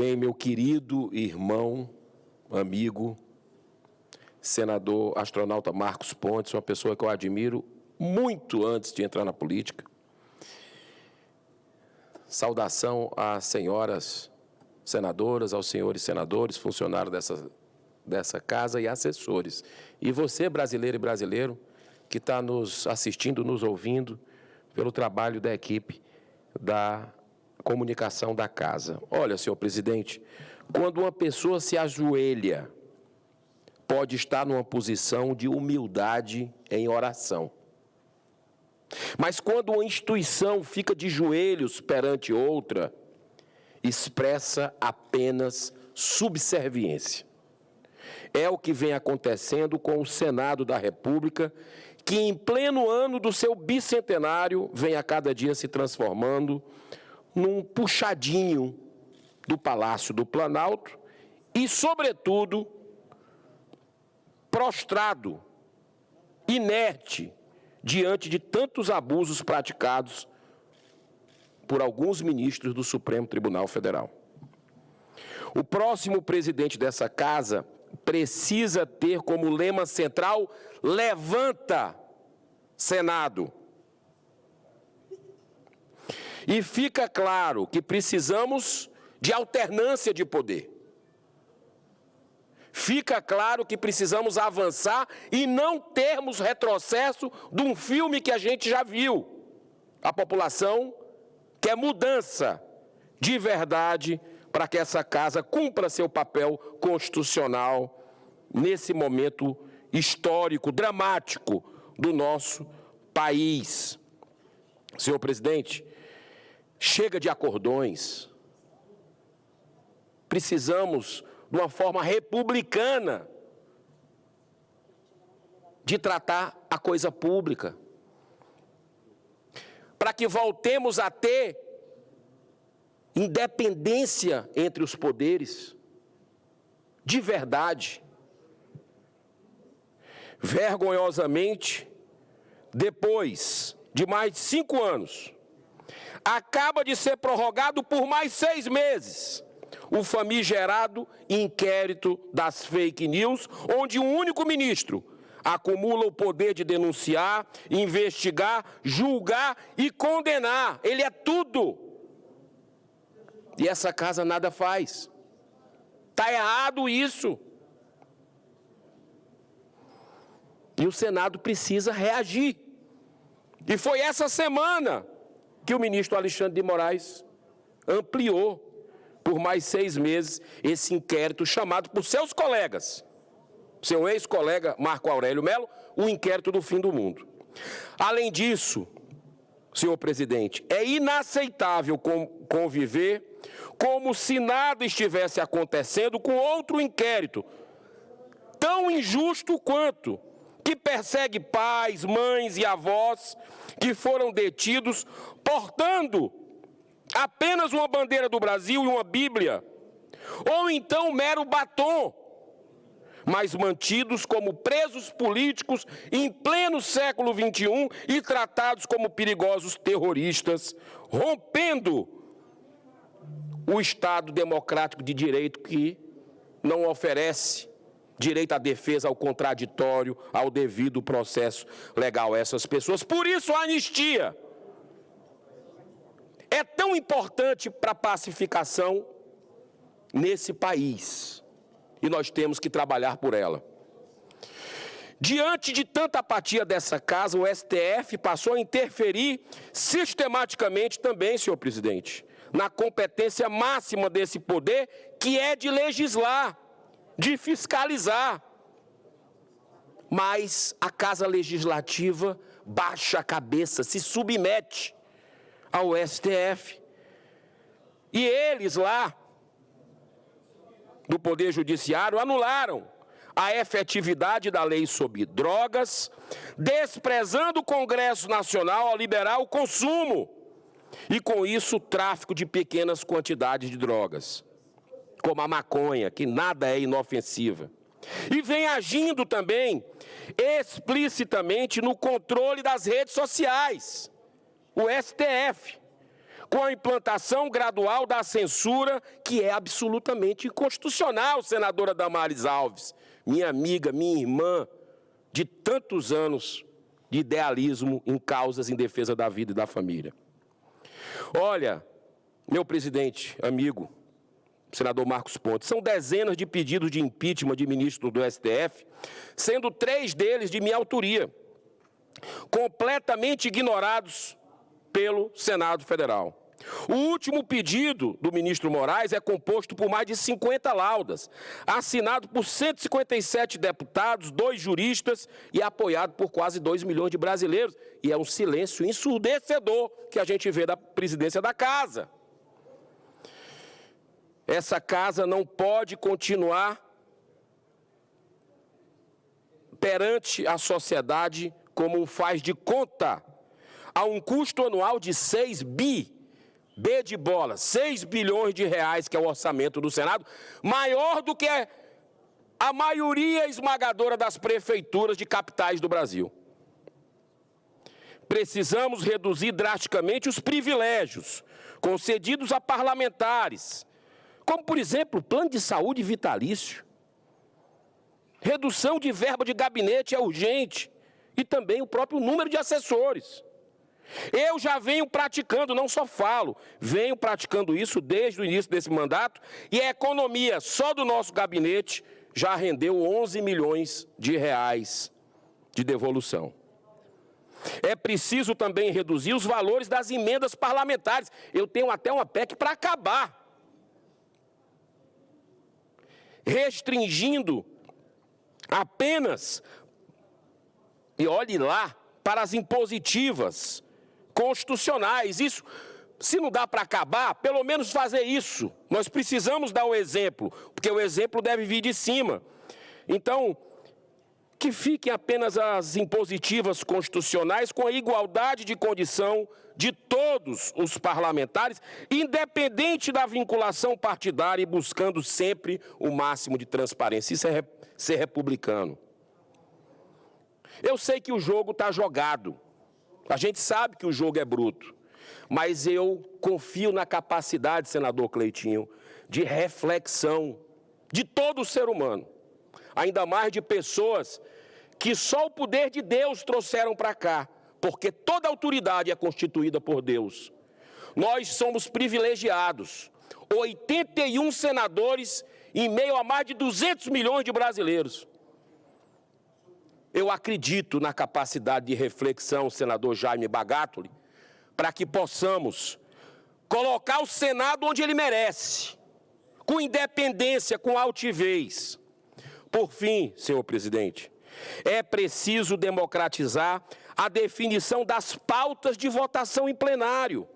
Bem, meu querido irmão, amigo, senador astronauta Marcos Pontes, uma pessoa que eu admiro muito antes de entrar na política. Saudação às senhoras senadoras, aos senhores senadores, funcionários dessa casa e assessores. E você, brasileiro e brasileiro, que está nos assistindo, nos ouvindo, pelo trabalho da equipe da comunicação da casa. Olha, senhor presidente, quando uma pessoa se ajoelha, pode estar numa posição de humildade em oração. Mas quando uma instituição fica de joelhos perante outra, expressa apenas subserviência. É o que vem acontecendo com o Senado da República, que em pleno ano do seu bicentenário vem a cada dia se transformando num puxadinho do Palácio do Planalto e, sobretudo, prostrado, inerte, diante de tantos abusos praticados por alguns ministros do Supremo Tribunal Federal. O próximo presidente dessa casa precisa ter como lema central: levanta, Senado. E fica claro que precisamos de alternância de poder. Fica claro que precisamos avançar e não termos retrocesso de um filme que a gente já viu. A população quer mudança de verdade para que essa casa cumpra seu papel constitucional nesse momento histórico, dramático do nosso país. Senhor presidente, chega de acordões. Precisamos de uma forma republicana de tratar a coisa pública, para que voltemos a ter independência entre os poderes, de verdade. Vergonhosamente, depois de mais de 5 anos, acaba de ser prorrogado por mais 6 meses o famigerado inquérito das fake news, onde um único ministro acumula o poder de denunciar, investigar, julgar e condenar. Ele é tudo. E essa casa nada faz. Está errado isso. E o Senado precisa reagir. E foi essa semana que o ministro Alexandre de Moraes ampliou por mais 6 meses esse inquérito chamado por seus colegas, seu ex-colega Marco Aurélio Mello, o inquérito do fim do mundo. Além disso, senhor presidente, é inaceitável conviver como se nada estivesse acontecendo com outro inquérito, tão injusto quanto, que persegue pais, mães e avós que foram detidos portando apenas uma bandeira do Brasil e uma Bíblia, ou então um mero batom, mas mantidos como presos políticos em pleno século XXI e tratados como perigosos terroristas, rompendo o Estado democrático de direito que não oferece direito à defesa, ao contraditório, ao devido processo legal a essas pessoas. Por isso a anistia é tão importante para a pacificação nesse país. E nós temos que trabalhar por ela. Diante de tanta apatia dessa casa, o STF passou a interferir sistematicamente também, senhor presidente, na competência máxima desse poder, que é de legislar, de fiscalizar. Mas a Casa Legislativa baixa a cabeça, se submete ao STF. E eles lá, do Poder Judiciário, anularam a efetividade da lei sobre drogas, desprezando o Congresso Nacional ao liberar o consumo e, com isso, o tráfico de pequenas quantidades de drogas, como a maconha, que nada é inofensiva. E vem agindo também explicitamente no controle das redes sociais, o STF, com a implantação gradual da censura, que é absolutamente inconstitucional, senadora Damares Alves, minha amiga, minha irmã, de tantos anos de idealismo em causas em defesa da vida e da família. Olha, meu presidente, amigo, senador Marcos Pontes, são dezenas de pedidos de impeachment de ministros do STF, sendo 3 deles de minha autoria, completamente ignorados pelo Senado Federal. O último pedido do ministro Moraes é composto por mais de 50 laudas, assinado por 157 deputados, 2 juristas e apoiado por quase 2 milhões de brasileiros. E é um silêncio ensurdecedor que a gente vê da presidência da Casa. Essa Casa não pode continuar perante a sociedade como um faz de conta, a um custo anual de 6 bilhões de reais, que é o orçamento do Senado, maior do que a maioria esmagadora das prefeituras de capitais do Brasil. Precisamos reduzir drasticamente os privilégios concedidos a parlamentares, como, por exemplo, o plano de saúde vitalício. Redução de verba de gabinete é urgente, e também o próprio número de assessores. Eu já venho praticando, não só falo, venho praticando isso desde o início desse mandato, e a economia só do nosso gabinete já rendeu 11 milhões de reais de devolução. É preciso também reduzir os valores das emendas parlamentares. Eu tenho até uma PEC para acabar, restringindo apenas, e olhe lá, para as impositivas constitucionais. Isso, se não dá para acabar, pelo menos fazer isso. Nós precisamos dar o exemplo, porque o exemplo deve vir de cima. Então, que fiquem apenas as impositivas constitucionais com a igualdade de condição de todos os parlamentares, independente da vinculação partidária e buscando sempre o máximo de transparência. Isso é ser republicano. Eu sei que o jogo está jogado, a gente sabe que o jogo é bruto, mas eu confio na capacidade, senador Cleitinho, de reflexão de todo o ser humano, ainda mais de pessoas que só o poder de Deus trouxeram para cá, porque toda autoridade é constituída por Deus. Nós somos privilegiados, 81 senadores em meio a mais de 200 milhões de brasileiros. Eu acredito na capacidade de reflexão, senador Jaime Bagatoli, para que possamos colocar o Senado onde ele merece, com independência, com altivez. Por fim, senhor presidente, é preciso democratizar a definição das pautas de votação em plenário,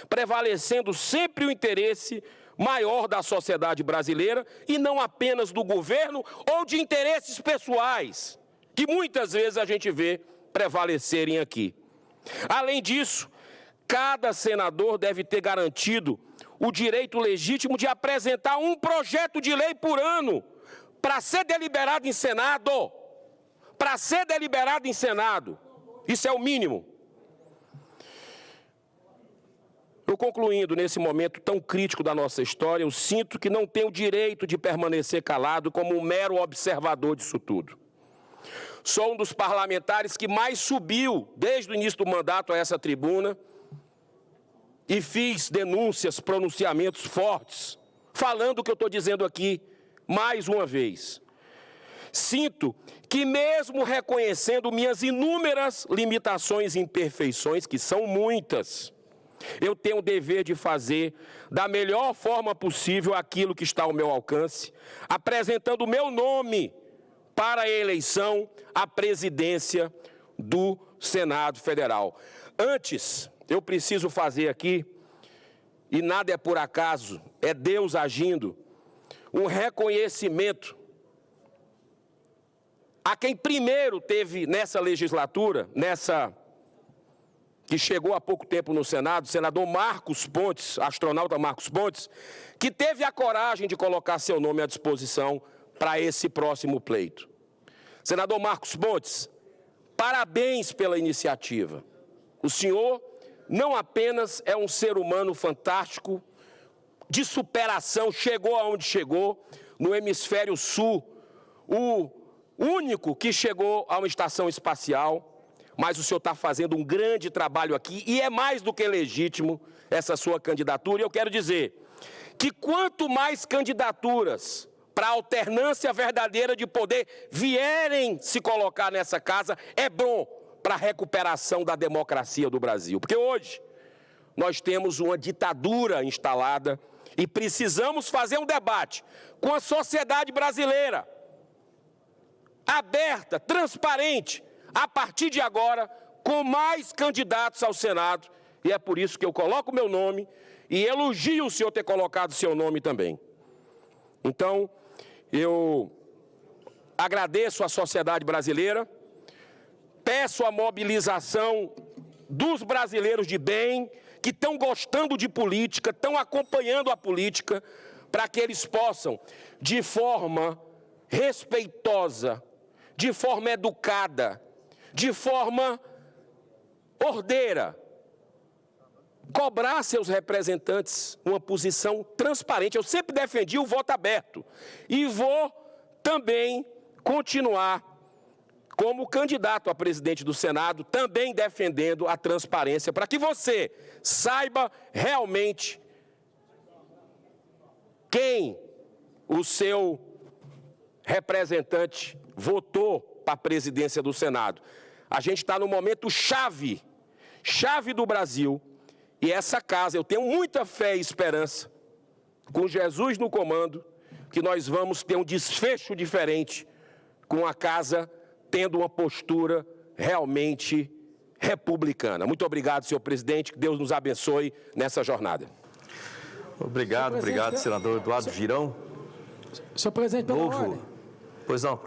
prevalecendo sempre o interesse maior da sociedade brasileira e não apenas do governo ou de interesses pessoais, que muitas vezes a gente vê prevalecerem aqui. Além disso, cada senador deve ter garantido o direito legítimo de apresentar um projeto de lei por ano para ser deliberado em Senado. Para ser deliberado em Senado. Isso é o mínimo. Eu concluindo, nesse momento tão crítico da nossa história, eu sinto que não tenho o direito de permanecer calado como um mero observador disso tudo. Sou um dos parlamentares que mais subiu desde o início do mandato a essa tribuna e fiz denúncias, pronunciamentos fortes, falando o que eu estou dizendo aqui mais uma vez. Sinto que mesmo reconhecendo minhas inúmeras limitações e imperfeições, que são muitas, eu tenho o dever de fazer da melhor forma possível aquilo que está ao meu alcance, apresentando o meu nome para a eleição à presidência do Senado Federal. Antes, eu preciso fazer aqui, e nada é por acaso, é Deus agindo, um reconhecimento a quem primeiro teve nessa legislatura, que chegou há pouco tempo no Senado, o senador Marcos Pontes, astronauta Marcos Pontes, que teve a coragem de colocar seu nome à disposição para esse próximo pleito. Senador Marcos Pontes, parabéns pela iniciativa. O senhor não apenas é um ser humano fantástico, de superação, chegou aonde chegou, no hemisfério sul, o único que chegou a uma estação espacial, mas o senhor está fazendo um grande trabalho aqui e é mais do que legítimo essa sua candidatura. E eu quero dizer que quanto mais candidaturas para a alternância verdadeira de poder vierem se colocar nessa casa, é bom para a recuperação da democracia do Brasil. Porque hoje nós temos uma ditadura instalada e precisamos fazer um debate com a sociedade brasileira, aberta, transparente, a partir de agora, com mais candidatos ao Senado. E é por isso que eu coloco o meu nome e elogio o senhor ter colocado o seu nome também. Então, eu agradeço à sociedade brasileira, peço a mobilização dos brasileiros de bem, que estão gostando de política, estão acompanhando a política, para que eles possam, de forma respeitosa, de forma educada, de forma ordeira, cobrar seus representantes uma posição transparente. Eu sempre defendi o voto aberto e vou também continuar como candidato a presidente do Senado, também defendendo a transparência, para que você saiba realmente quem o seu representante votou para a presidência do Senado. A gente está no momento chave do Brasil, e essa casa, eu tenho muita fé e esperança, com Jesus no comando, que nós vamos ter um desfecho diferente, com a casa tendo uma postura realmente republicana. Muito obrigado, senhor presidente, que Deus nos abençoe nessa jornada. Obrigado, senador Eduardo Girão. Senhor presidente, pela ordem. Pois não.